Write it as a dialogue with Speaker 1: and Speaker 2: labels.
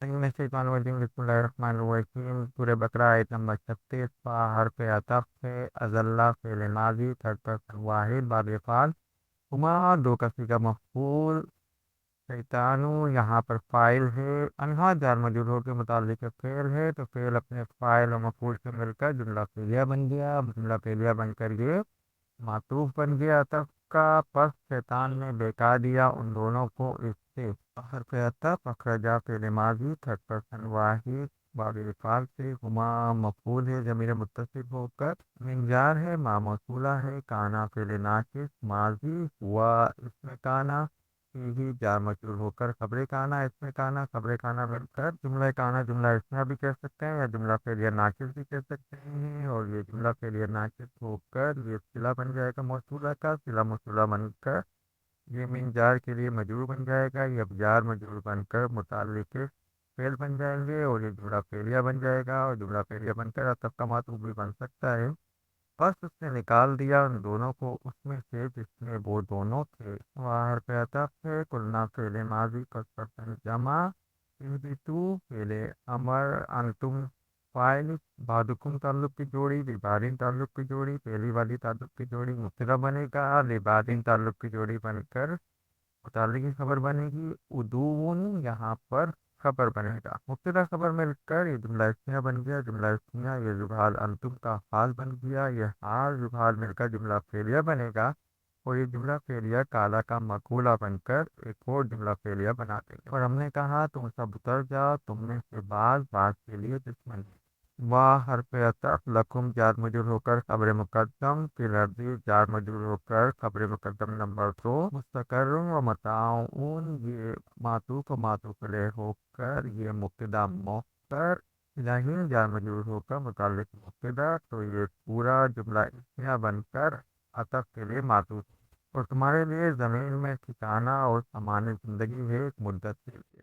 Speaker 1: बिस्मिल्लाहिर्रहमानिर्रहीम। सूरह बकरा आयत नंबर 36 हरफ अतफ है। अज़ल्ला फ़िल माज़ी थर्ड पर्सन वाहिद बाद फ़ाल हुमा दो का सीगा मफ़ूल। शैतानु यहाँ पर फ़ाइल है। अनहा जार मजरूर के मुतालिक फ़ेल है, तो फ़ेल अपने फ़ाइल और मफ़ूल से मिलकर जुमला फ़ेलिया बन गया। जुमला फ़ेलिया बनकर ये मातूफ बन गया अतफ का। पस शैतान ने बेका दिया उन दोनों को इससे। हरफ अतफ अखरजा फ़िल माज़ी थर्ड पर्सन वाहिद बाब इफ़ाल से हुमा मफ़ूल है ज़मीर मुत्तसिल होकर। मिंजार है मा मौसूला है। काना फ़िल नाकिस माज़ी हुआ इसमें काना ही जार मजरूर होकर खबरे काना इसमें काना खबरे काना बनकर जुमला काना जुमला इसमें भी कह सकते हैं या जुमला फेलियर नाकिस भी कह सकते हैं। और ये जुमला फेलियर नाकिस होकर ये सिला बन जाएगा मौसूला का। सिला मौसूला बनकर ये मिन जार के लिए मजरूर बन जाएगा। ये अब जार मजरूर बनकर मुताल्लिक के फेल बन जाएंगे और ये जुमला फेलिया बन जाएगा। और जुमला फेलिया बनकर अतफ का मातूफ भी बन सकता है। बस उसने निकाल दिया उन दोनों को उसमें से जिसमें वो दोनों थे। वाहर पे अतफ है कुलना फेले माजी कसरतन जमा तू फेले अमर अंतुम फाइल बादुकुम ताल्लुक की जोड़ी लिबादिन ताल्लुक की जोड़ी पहली वाली ताल्लुक की जोड़ी मुब्तदा बनेगा। लिबादिन ताल्लुक की जोड़ी बनकर मुतालिक की खबर बनेगी। उदून यहाँ पर खबर बनेगा। मुब्तदा खबर मिलकर ये जुमला इस्मिया बन गया। जुमला इस्मिया ये जुभाल अंतुम का हाल बन गया। ये हाल जुभाल मिलकर जुमला फेलिया बनेगा। और ये जुमला फेलिया काला का मकूला बनकर एक और जुमला फेलिया बना देंगे। और हमने कहा तुम सब उतर जाओ तुम में से बाज के लिए दुश्मन है। वाह हरफ अतफ लकुम जार मजरूर होकर खबर मुकद्दम फिर अर्जी जार मजरूर होकर खबर मुकद्दम नंबर 2 मुस्तकर व मताउन ये मातूफ व मातूफ अलैह होकर ये मुब्तदा मुख्तर इलाही जार मजरूर होकर मुताल्लिक मुब्तदा। तो ये पूरा जुमला इसमिया बनकर अतफ के लिए मातूफ। और तुम्हारे लिए ज़मीन में ठिकाना और सामान्य ज़िंदगी है एक मुद्दत के लिए।